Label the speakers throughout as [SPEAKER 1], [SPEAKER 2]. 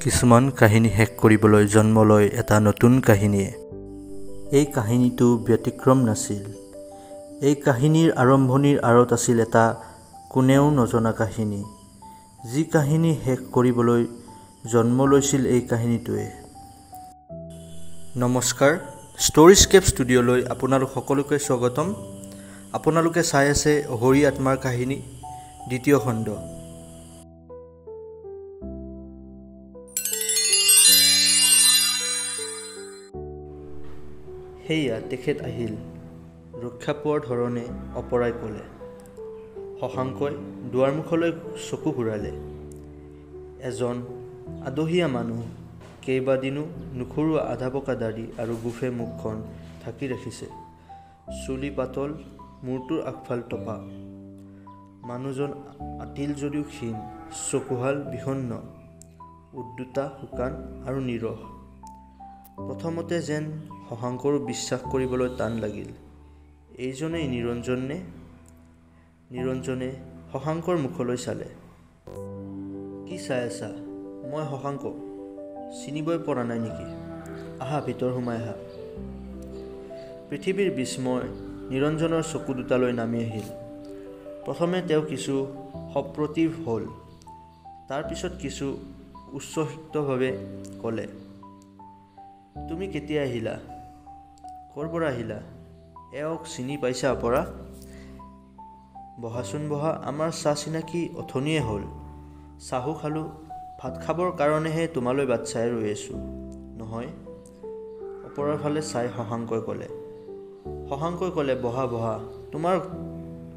[SPEAKER 1] কিছুমান কাহিনী শেষ কৰিবলৈ জন্ম লয় এটা নতুন কাহিনীয়ে। এই কাহিনীটো ব্যতিক্ৰম নাছিল। এই কাহিনীৰ আৰম্ভণিৰ আঁৰত আছিল এটা কোনেও নজনা কাহিনী, যি কাহিনী শেষ কৰিবলৈ জন্ম লৈছিল এই কাহিনীটোৱে। নমস্কাৰ, ষ্টৰীস্কেপ ষ্টুডিঅ'লৈ আপোনালোক সকলোকে স্বাগতম। আপোনালোকে চাই আছে অঘৰী আত্মাৰ কাহিনী দ্বিতীয় খণ্ড। সেয়া তেখেত আহিল, ৰক্ষা পোৱাৰ ধৰণে অপৰাই ক'লে। শশাংকই দুৱাৰমুখলৈ চকু ঘূৰালে। এজন আদহীয়া মানুহ, কেইবাদিনো নুখুৰোৱা আধা পকা দাড়ি আৰু গোফে মুখখন ঢাকি ৰাখিছে। চুলি পাতল, মূৰটোৰ আগফাল টপা। মানুহজন আতিল যদিও ক্ষীণ, চকুহাল বিষণ্ণ, উদ্দোতা শুকান আৰু নীৰস। প্ৰথমতে যেন শশাংকৰো বিশ্বাস কৰিবলৈ টান লাগিল, এইজনেই নিৰঞ্জন নে? নিৰঞ্জনে শশাংকৰ মুখলৈ চালে। কি চাই আছা? মই শশাংক, চিনিবই পৰা নাই নেকি? আহা, ভিতৰ সোমাই আহা। পৃথিৱীৰ বিস্ময় নিৰঞ্জনৰ চকু দুটালৈ নামি আহিল। প্ৰথমে তেওঁ কিছু সপ্ৰতিভ হ'ল, তাৰ পিছত কিছু উচ্ছ্বসিতভাৱে ক'লে, তুমি কেতিয়া আহিলা? ক'ৰ পৰা আহিলা? এওঁক চিনি পাইছা অপৰা? বহাচোন বহা, আমাৰ চাহ চিনাকি অথনিয়ে হ'ল। চাহো খালোঁ, ভাত খাবৰ কাৰণেহে তোমালৈ বাট চাই ৰৈ আছোঁ, নহয়? অপৰাৰ ফালে চাই শশাংকই ক'লে, বহা বহা। তোমাৰ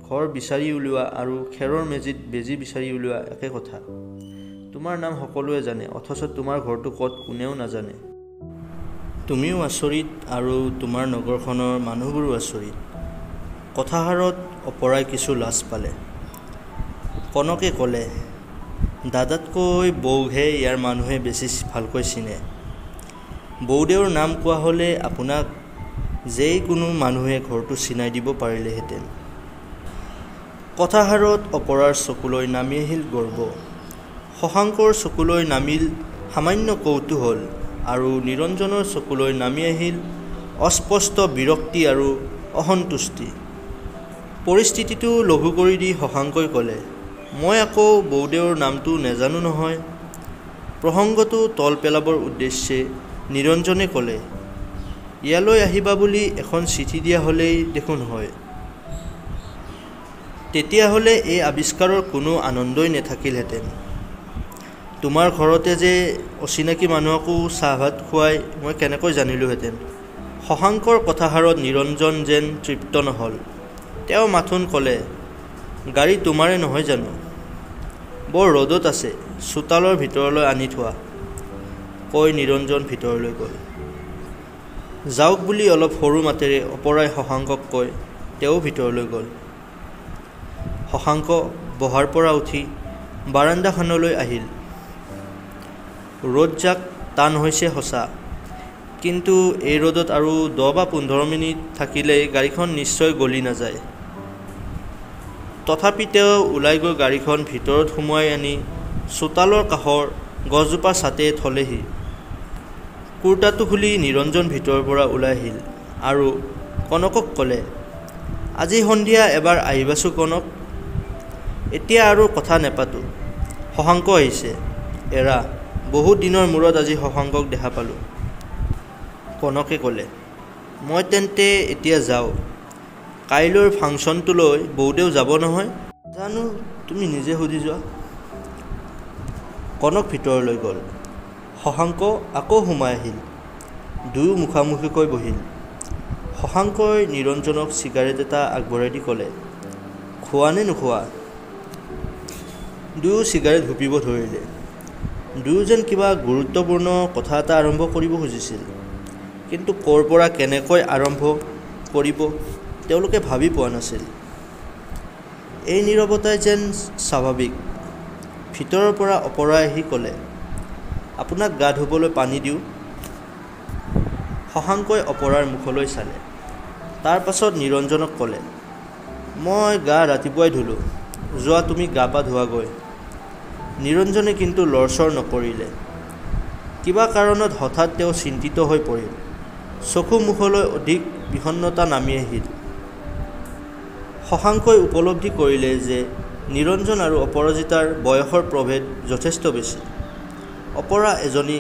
[SPEAKER 1] ঘৰ বিচাৰি উলিওৱা আৰু খেৰৰ মেজিত বেজী বিচাৰি উলিওৱা একে কথা। তোমাৰ নাম সকলোৱে জানে, অথচ তোমাৰ ঘৰটো ক'ত কোনেও নাজানে। তুমিও আচৰিত আৰু তোমাৰ নগৰখনৰ মানুহবোৰো আচৰিত। কথাষাৰত অপৰাই কিছু লাজ পালে। কনকে ক'লে, দাদাতকৈ বৌকহে ইয়াৰ মানুহে বেছি ভালকৈ চিনে। বৌদেউৰ নাম কোৱা হ'লে আপোনাক যেই কোনো মানুহে ঘৰটো চিনাই দিব পাৰিলেহেঁতেন। কথাষাৰত অপৰাৰ চকুলৈ নামি আহিল গৰ্ব। শশাংকৰ চকুলৈ নামিল সামান্য কৌতূহল আৰু নিৰঞ্জনৰ চকুলৈ নামি আহিল অস্পষ্ট বিৰক্তি আৰু অসন্তুষ্টি। পৰিস্থিতিটো লঘু কৰি দি শশাংকই ক'লে, মই আকৌ বৌদেউৰ নামটো নেজানো নহয়। প্ৰসংগটো তল পেলাবৰ উদ্দেশ্যে নিৰঞ্জনে ক'লে, ইয়ালৈ আহিবা বুলি এখন চিঠি দিয়া হ'লেই দেখোন হয়। তেতিয়াহ'লে এই আৱিষ্কাৰৰ কোনো আনন্দই নেথাকিলহেঁতেন। তোমাৰ ঘৰতে যে অচিনাকি মানুহকো চাহ ভাত খুৱাই মই কেনেকৈ জানিলোহেঁতেন। শশাংকৰ কথাষাৰত নিৰঞ্জন যেন তৃপ্ত নহ'ল। তেওঁ মাথোন ক'লে, গাড়ী তোমাৰে নহয় জানো? বৰ ৰ'দত আছে, চোতালৰ ভিতৰলৈ আনি থোৱা। কৈ নিৰঞ্জন ভিতৰলৈ গ'ল। যাওক বুলি অলপ সৰু মাতেৰে অপৰাই শশাংকক কৈ তেওঁ ভিতৰলৈ গ'ল। শশাংক বহাৰ পৰা উঠি বাৰাণ্ডাখনলৈ আহিল। ৰ'দজাক টান হৈছে সঁচা, কিন্তু এই ৰ'দত আৰু 10 বা 15 মিনিট থাকিলেই গাড়ীখন নিশ্চয় গলি নাযায়। তথাপি তেওঁ ওলাই গৈ গাড়ীখন ভিতৰত সুমুৱাই আনি চোতালৰ কাষৰ গছজোপাৰ ছাঁতে থলেহি। কুৰ্তাটো খুলি নিৰঞ্জন ভিতৰৰ পৰা ওলাই আহিল আৰু কনকক ক'লে, আজি সন্ধিয়া এবাৰ আহিবাচো কনক। এতিয়া আৰু কথা নেপাতোঁ, শশাংক আহিছে। এৰা, বহুত দিনৰ মূৰত আজি শশাংকক দেখা পালোঁ। কনকে ক'লে, মই তেন্তে এতিয়া যাওঁ। কাইলৈৰ ফাংচনটোলৈ বৌদেউ যাব নহয়? জানো, তুমি নিজে সুধি যোৱা। কনক ভিতৰলৈ গ'ল। শশাংক আকৌ সোমাই আহিল। দুয়ো মুখামুখিকৈ বহিল। শশাংকই নিৰঞ্জনক চিগাৰেট এটা আগবঢ়াই দি ক'লে, খোৱা নে নোখোৱা? দুয়ো চিগাৰেট হুপিব ধৰিলে। দুয়ো যেন কিবা গুৰুত্বপূৰ্ণ কথা এটা আৰম্ভ কৰিব খুজিছিল, কিন্তু ক'ৰ পৰা কেনেকৈ আৰম্ভ কৰিব তেওঁলোকে ভাবি পোৱা নাছিল। এই নীৰৱতাই যেন স্বাভাৱিক। ভিতৰৰ পৰা অপৰাই আহি ক'লে, আপোনাক গা ধুবলৈ পানী দিওঁ। শশাংকই অপৰাৰ মুখলৈ চালে। তাৰ পাছত নিৰঞ্জনক ক'লে, মই গা ৰাতিপুৱাই ধুলোঁ, যোৱা তুমি গা পা ধোৱাগৈ। নিৰঞ্জনে কিন্তু লৰচৰ নকৰিলে। কিবা কাৰণত হঠাৎ তেওঁ চিন্তিত হৈ পৰিল। চকু মুখলৈ অধিক বিষণ্ণতা নামি আহিল। শশাংকই উপলব্ধি কৰিলে যে নিৰঞ্জন আৰু অপৰাজিতাৰ বয়সৰ প্ৰভেদ যথেষ্ট বেছি। অপৰা এজনী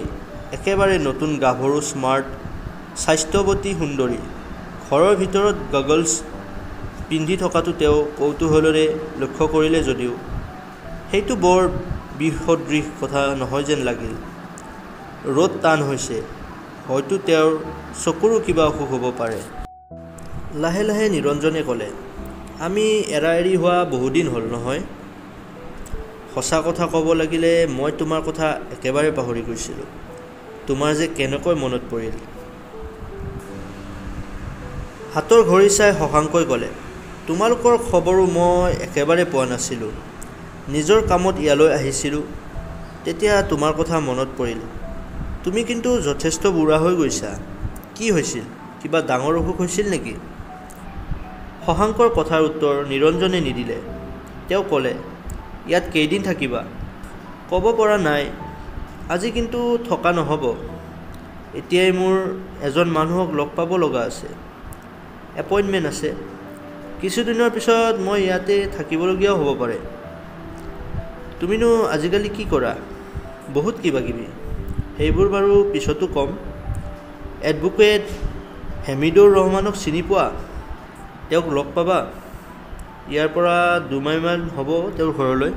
[SPEAKER 1] একেবাৰে নতুন গাভৰু স্মাৰ্ট স্বাস্থ্যৱতী সুন্দৰী। ঘৰৰ ভিতৰত গগলছ পিন্ধি থকাটো তেওঁ কৌতূহলেৰে লক্ষ্য কৰিলে যদিও সেইটো বৰ বিসদৃশ কথা নহয় যেন লাগিল। ৰ'দ টান হৈছে, হয়তো তেওঁৰ চকুৰো কিবা অসুখ হ'ব পাৰে। লাহে লাহে নিৰঞ্জনে ক'লে, আমি এৰা এৰি হোৱা বহুদিন হ'ল নহয়। সঁচা কথা ক'ব লাগিলে মই তোমাৰ কথা একেবাৰে পাহৰি গৈছিলোঁ। তোমাৰ যে কেনেকৈ মনত পৰিল। হাতৰ ঘড়ী চাই শশাংকই ক'লে, তোমালোকৰ খবৰো মই একেবাৰে পোৱা নাছিলোঁ। নিজৰ কামত ইয়ালৈ আহিছিলোঁ, তেতিয়া তোমাৰ কথা মনত পৰিল। তুমি কিন্তু যথেষ্ট বুঢ়া হৈ গৈছা। কি হৈছিল? কিবা ডাঙৰ অসুখ হৈছিল নেকি? শশাংকৰ কথাৰ উত্তৰ নিৰঞ্জনে নিদিলে। তেওঁ ক'লে, ইয়াত কেইদিন থাকিবা? ক'ব পৰা নাই। আজি কিন্তু থকা নহ'ব। এতিয়াই মোৰ এজন মানুহক লগ পাব লগা আছে। এপইণ্টমেণ্ট আছে। কিছুদিনৰ পিছত মই ইয়াতে থাকিবলগীয়াও হ'ব পাৰে। তুমিনো আজিকালি কি কৰা? বহুত কিবা কিবি। সেইবোৰ বাৰু পিছতো ক'ম। এডভোকেট হেমিদুৰ ৰহমানক চিনি পোৱা? তেওঁক লগ পাবা। ইয়াৰ পৰা 2 মাইলমান হ'ব তেওঁৰ ঘৰলৈ।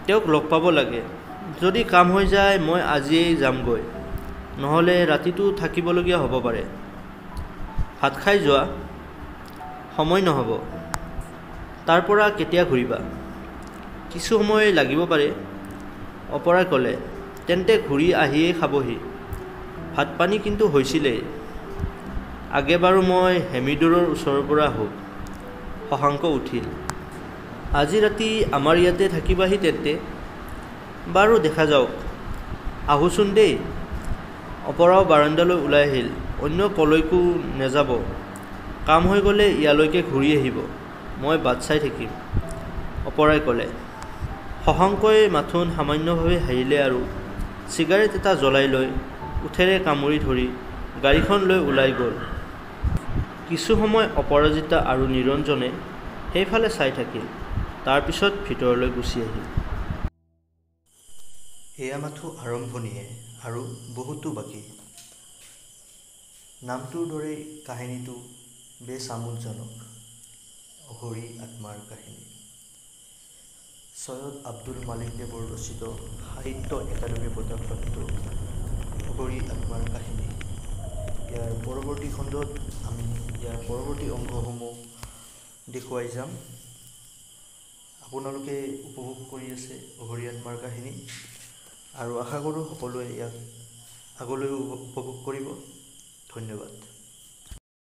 [SPEAKER 1] তেওঁক লগ পাব লাগে। যদি কাম হৈ যায় মই আজিয়েই যামগৈ, নহ'লে ৰাতিটো থাকিবলগীয়া হ'ব পাৰে। ভাত খাই যোৱা। সময় নহ'ব। তাৰ পৰা কেতিয়া ঘূৰিবা? কিছু সময় লাগিব পাৰে। অপৰাই ক'লে, তেন্তে ঘূৰি আহিয়েই খাবহি। ভাত পানী কিন্তু হৈছিলেই। আগে বাৰু মই হেমিদুৰৰ ওচৰৰ পৰা আহোঁ। শশাংক উঠিল। আজি ৰাতি আমাৰ ইয়াতে থাকিবাহি তেন্তে? বাৰু দেখা যাওক। আহোঁচোন দেই। অপৰাও বাৰাণ্ডালৈ ওলাই আহিল। অন্য কলৈকো নেযাব। কাম হৈ গ'লে ইয়ালৈকে ঘূৰি আহিব। মই বাট চাই থাকিম। অপৰাই ক'লে। শশাংকই মাথোন সামান্যভাৱে হাঁহিলে আৰু চিগাৰেট এটা জ্বলাই লৈ ওঠেৰে কামুৰি ধৰি গাড়ীখন লৈ ওলাই গ'ল। কিছু সময় অপৰাজিতা আৰু নিৰঞ্জনে সেইফালে চাই থাকিল। তাৰপিছত ভিতৰলৈ গুচি আহিল। এয়া মাথো আৰম্ভণিহে, আৰু বহুতো বাকী। নামটোৰ দৰেই কাহিনীটো বেছ আমোদজনক। অঘৰী আত্মাৰ কাহিনী। ছৈয়দ আব্দুল মালিক দেৱৰ ৰচিত সাহিত্য একাডেমী বঁটাপ্ৰাপ্ত অঘৰী আত্মাৰ কাহিনী। ইয়াৰ পৰৱৰ্তী খণ্ডত আমি ইয়াৰ পৰৱৰ্তী অংশসমূহ দেখুৱাই যাম। আপোনালোকে উপভোগ কৰি আছে অঘৰী আত্মাৰ কাহিনী, আৰু আশা কৰোঁ সকলোৱে ইয়াক আগলৈও উপভোগ কৰিব। ধন্যবাদ।